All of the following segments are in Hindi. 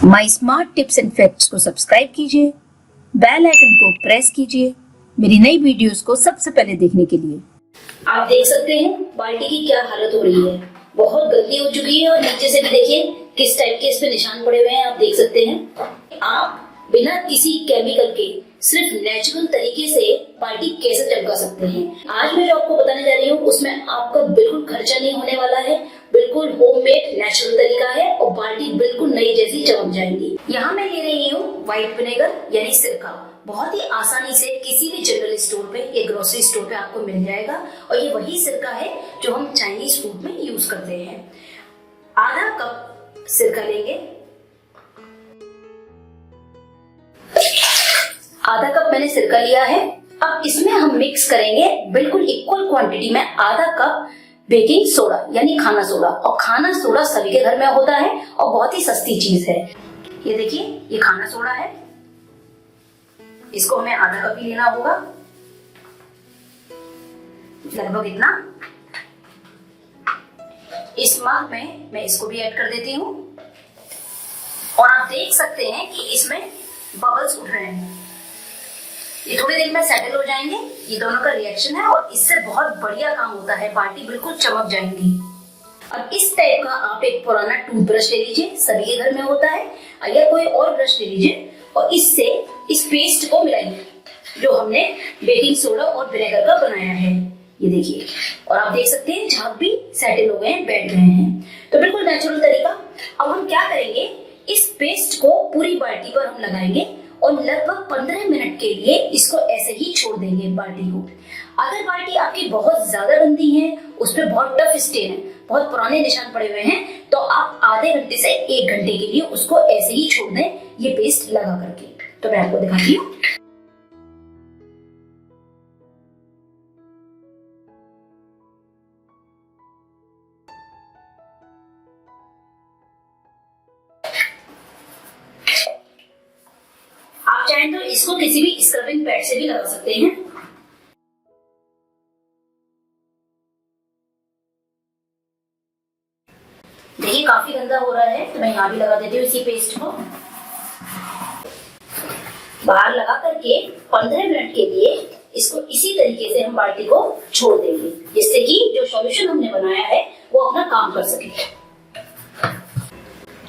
My smart tips and facts को सब्सक्राइब कीजिए, बेल आइकन को प्रेस कीजिए मेरी नई वीडियोस को सबसे पहले देखने के लिए। आप देख सकते हैं बाल्टी की क्या हालत हो रही है, बहुत गंदी हो चुकी है और नीचे से भी देखिए किस टाइप के इस पे निशान पड़े हुए हैं। आप देख सकते हैं। आप बिना किसी केमिकल के सिर्फ नेचुरल तरीके से बाल्टी कैसे चमका सकते हैं। आज मैं जो आपको बताने जा रही हूँ उसमें आपका बिल्कुल खर्चा नहीं होने वाला है, बिल्कुल होममेड नेचुरल तरीका है और बाल्टी बिल्कुल नई जैसी चमक जाएंगी। यहाँ मैं ले रही हूँ व्हाइट विनेगर यानी सिरका। बहुत ही आसानी से किसी भी जनरल स्टोर पे या ग्रोसरी स्टोर पे आपको मिल जाएगा और ये वही सिरका है जो हम चाइनीज फूड में यूज करते हैं। आधा कप सिरका लेंगे, आधा कप मैंने सिरका लिया है। अब इसमें हम मिक्स करेंगे बिल्कुल इक्वल क्वांटिटी में आधा कप बेकिंग सोडा यानी खाना सोडा। और खाना सोडा सभी के घर में होता है और बहुत ही सस्ती चीज है। ये देखिए, ये खाना सोडा है, इसको हमें आधा कप ही लेना होगा, लगभग इतना। इस मग में मैं इसको भी ऐड कर देती हूँ और आप देख सकते हैं कि इसमें बबल्स उठ रहे हैं। ये थोड़ी देर में सेटल हो जाएंगे। ये दोनों का रिएक्शन है और इससे बहुत बढ़िया काम होता है, बाल्टी बिल्कुल चमक जाएंगी। अब इस टाइप का आप एक पुराना टूथब्रश ले लीजिए, सभी के घर में होता है, या कोई और ब्रश ले लीजिए और इससे इस पेस्ट को मिलाइए जो हमने बेकिंग सोडा और विनेगर का बनाया है। ये देखिए, और आप देख सकते हैं झाग भी सेटल हो गए हैं, बैठ गए हैं। तो बिल्कुल नेचुरल तरीका। अब हम क्या करेंगे, इस पेस्ट को पूरी बाल्टी पर हम लगाएंगे और लगभग 15 मिनट के लिए इसको ऐसे ही छोड़ देंगे बाल्टी को। अगर बाल्टी आपकी बहुत ज्यादा गंदी है, उस पर बहुत टफ स्टेन है, बहुत पुराने निशान पड़े हुए हैं, तो आप आधे घंटे से 1 घंटे के लिए उसको ऐसे ही छोड़ दें ये पेस्ट लगा करके। तो मैं आपको दिखाती हूँ। आप चाहें तो इसको किसी भी स्क्रबिंग पैड से भी लगा सकते हैं। देखिए काफी गंदा हो रहा है, तो मैं यहाँ भी लगा देती हूँ इसी पेस्ट को। बाहर लगा करके 15 मिनट के लिए इसको इसी तरीके से हम बाल्टी को छोड़ देंगे, जिससे कि जो सॉल्यूशन हमने बनाया है वो अपना काम कर सके।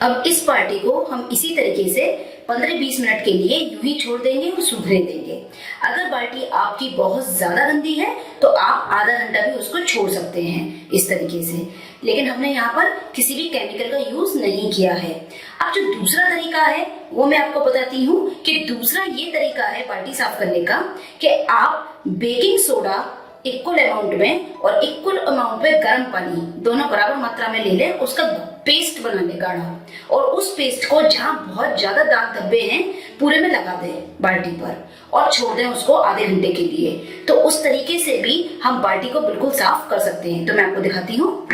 अब इस बाल्टी को हम इसी तरीके से 15-20 मिनट के लिए यूं ही छोड़ देंगे और सूखने देंगे। अगर बाल्टी आपकी बहुत ज्यादा गंदी है तो आप आधा घंटा भी उसको छोड़ सकते हैं इस तरीके से, लेकिन हमने यहाँ पर किसी भी केमिकल का यूज नहीं किया है। अब जो दूसरा तरीका है वो मैं आपको बताती हूँ कि दूसरा ये तरीका है बाल्टी साफ करने का कि आप बेकिंग सोडा इक्वल अमाउंट में और इक्वल अमाउंट में गर्म पानी दोनों बराबर मात्रा में ले लें, उसका पेस्ट बना लें गाढ़ा, और उस पेस्ट को जहां बहुत ज्यादा दाग धब्बे हैं पूरे में लगा दें बाल्टी पर और छोड़ दें उसको आधे घंटे के लिए। तो उस तरीके से भी हम बाल्टी को बिल्कुल साफ कर सकते हैं। तो मैं आपको दिखाती हूँ।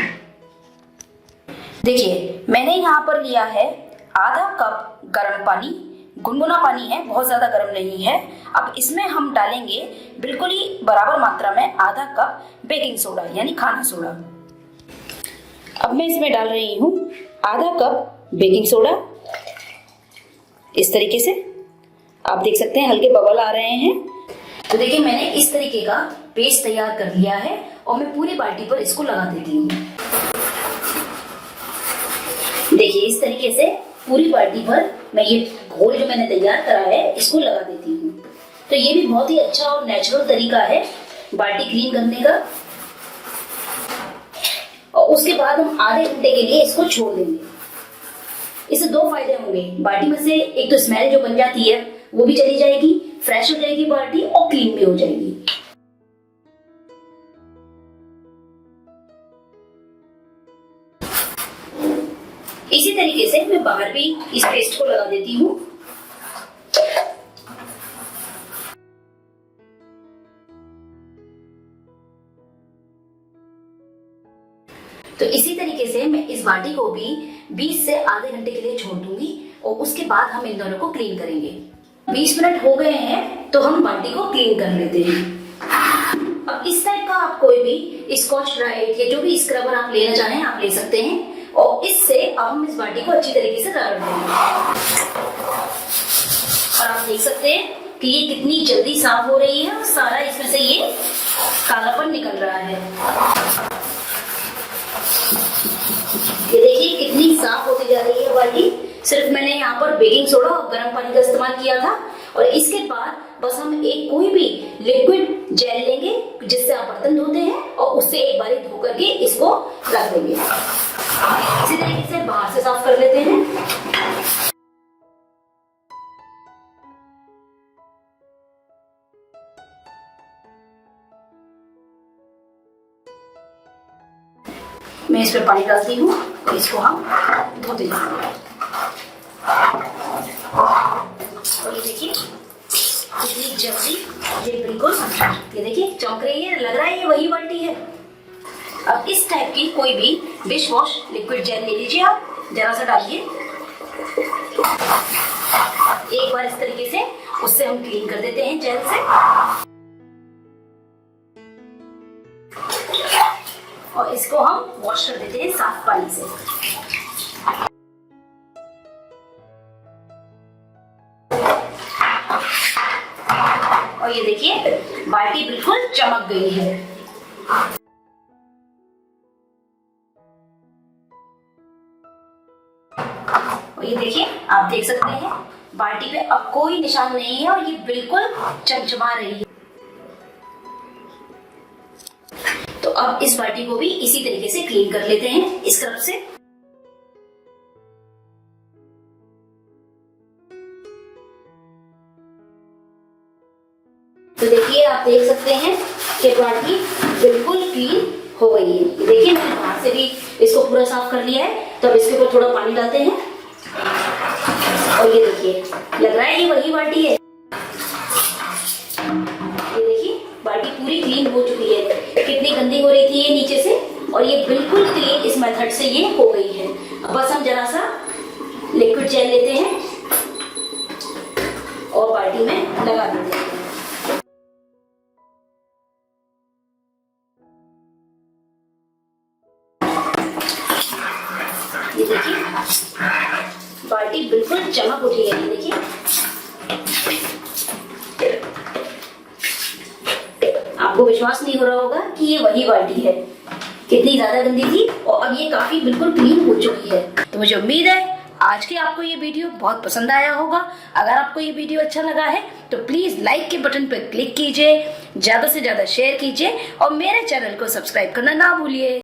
देखिए, मैंने यहाँ पर लिया है आधा कप गर्म पानी, गुनगुना पानी है, बहुत ज्यादा गर्म नहीं है। अब इसमें हम डालेंगे बिल्कुल ही बराबर मात्रा में आधा कप बेकिंग सोडा यानी खाना सोडा। अब मैं इसमें डाल रही हूँ आधा कप बेकिंग सोडा। इस तरीके से आप देख सकते हैं हल्के बबल आ रहे हैं। तो देखिए, मैंने इस तरीके का पेस्ट तैयार कर लिया है और मैं पूरी बाल्टी पर इसको लगा देती हूँ। देखिए, इस तरीके से पूरी बाल्टी पर मैं ये घोल जो मैंने तैयार करा है इसको लगा देती हूँ। तो ये भी बहुत ही अच्छा और नेचुरल तरीका है बाल्टी क्लीन करने का। और उसके बाद हम आधे घंटे के लिए इसको छोड़ देंगे। इससे 2 फायदे होंगे। बाल्टी में से एक तो स्मेल जो बन जाती है वो भी चली जाएगी, फ्रेश हो जाएगी बाल्टी और क्लीन भी हो जाएगी। इसी तरीके से मैं बाहर भी इस पेस्ट को लगा देती हूँ। तो इसी तरीके से मैं इस बाल्टी को भी 20 से आधे घंटे के लिए छोड़ दूंगी और उसके बाद हम इन दोनों को क्लीन करेंगे। 20 मिनट हो गए हैं तो हम बाल्टी को क्लीन कर लेते हैं। अब इस टाइप का आप कोई भी स्कॉच ब्राइट या जो भी स्क्रबर आप लेना चाहें आप ले सकते हैं। और इससे अब हम इस बाल्टी को अच्छी तरीके से रगड़ देंगे। और आप देख सकते हैं कि ये कितनी जल्दी साफ हो रही है और सारा इसमें से ये कालापन निकल रहा है। ये देखिए कितनी साफ होती जा रही है बाल्टी। सिर्फ मैंने यहाँ पर बेकिंग सोडा और गर्म पानी का इस्तेमाल किया था। और इसके बाद बस हम एक कोई भी लिक्विड जेल लेंगे जिससे आप बर्तन धोते हैं और उससे एक बारी धो करके इसको रख देंगे। इसी तरीके से बाहर से साफ कर लेते हैं। मैं इस पर पानी डालती हूँ और इसको हम धोते जाएंगे। और ये देखिए कितनी जल्दी ये बिल्कुल ये देखिए चमक रही है, लग रहा है ये वही बाल्टी है। अब इस टाइप की कोई भी डिश वॉश लिक्विड जेल ले लीजिए, आप जरा सा डालिए एक बार इस तरीके से, उससे हम क्लीन कर देते हैं जेल से। और इसको हम वॉश कर देते हैं साफ पानी से। और ये देखिए बाल्टी बिल्कुल चमक गई है। और ये देखिए आप देख सकते हैं बाल्टी पे अब कोई निशान नहीं है और ये बिल्कुल चमचमा रही है। तो अब इस बाल्टी को भी इसी तरीके से क्लीन कर लेते हैं इस तरफ से। तो देखिए आप देख सकते हैं कि बाल्टी बिल्कुल क्लीन हो गई है। ये देखिए मैंने बाहर से भी इसको पूरा साफ कर लिया है। तो अब इसके ऊपर थोड़ा पानी डालते हैं और ये देखिए लग रहा है ये वही बाल्टी है। ये देखिए बाल्टी पूरी क्लीन हो चुकी है। कितनी गंदी हो रही थी ये नीचे से और ये बिल्कुल क्लीन इस मेथड से ये हो गई है। अब बस हम जरा सा लिक्विड जेल लेते हैं और बाल्टी में लगा देते हैं। ये देखिए बाल्टी बिल्कुल चमक उठी है। ये देखिए आपको विश्वास नहीं हो रहा होगा कि ये वही बाल्टी है। कितनी ज्यादा गंदी थी और अब ये काफी बिल्कुल क्लीन हो चुकी है। तो मुझे उम्मीद है आज के आपको ये वीडियो बहुत पसंद आया होगा। अगर आपको ये वीडियो अच्छा लगा है तो प्लीज लाइक के बटन पर क्लिक कीजिए, ज्यादा से ज्यादा शेयर कीजिए और मेरे चैनल को सब्सक्राइब करना ना भूलिए।